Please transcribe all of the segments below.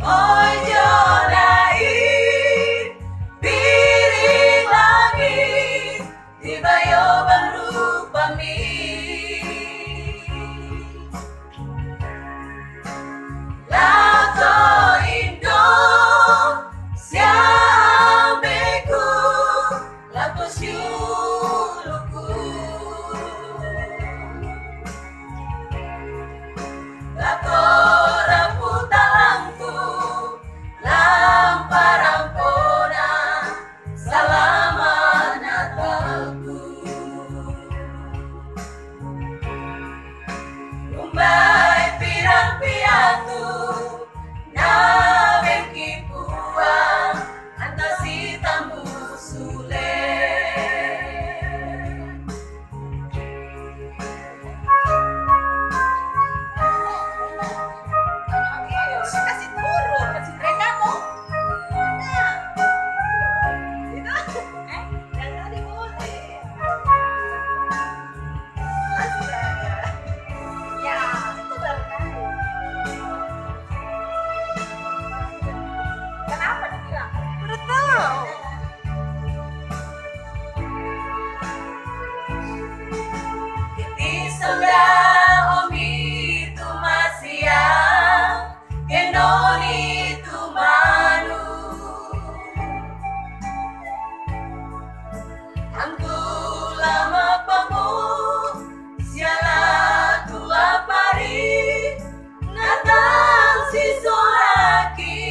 Ojo naik piring langit dibayo baru pamit lato indo siambeku lato siuluku lato ramputalangku lamparampona salamat Natalku Umay pirang piatu na mengkipuang antasita musule kasih turun kasih mereka mau yang tadi boleh ya itu barangkali kenapa dibilang udah tahu Iti sudah omi itu masih yang kenoni itu manu Angku lama pamu siala tua pari natang si soraki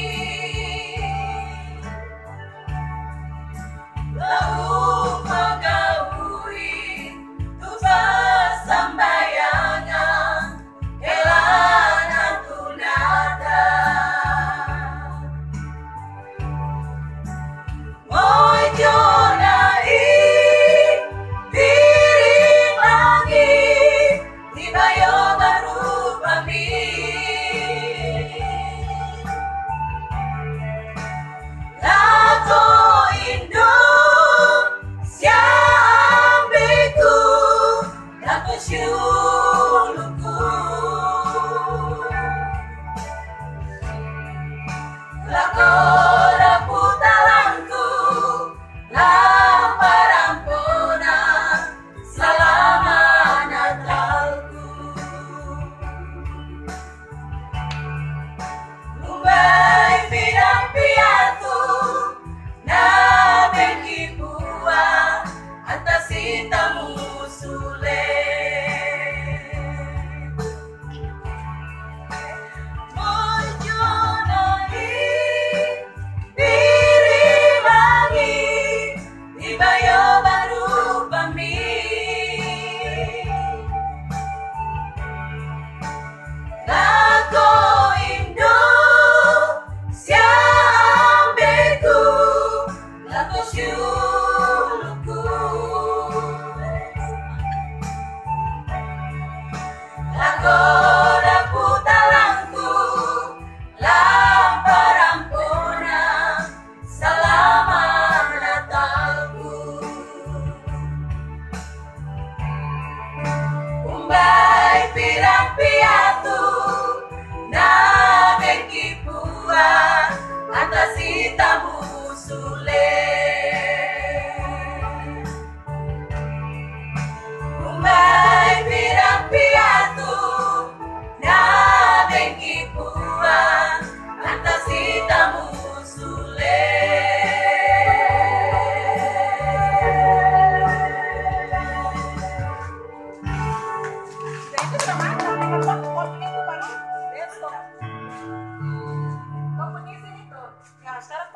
lalu pagaui tuba sambayangan elana tunada Ojo naik piring langit dibayo baru pamit lato indo siambeku lato siuluku lato ramputalangku lamparampona salamat Natalku Umay pirang piatu na mengkipuang antasita musule Ojo naik piring langit dibayo baru pamit lato indo siambeku lato siuluku lato ramputalangku lamparampona salamat Natalku Umay pirang piatu na mengkipuang antasita musule Umay pirang piatu na mengkipuang antasita musule itu sama itu baru besok. Kau mengisi itu. Ya sekarang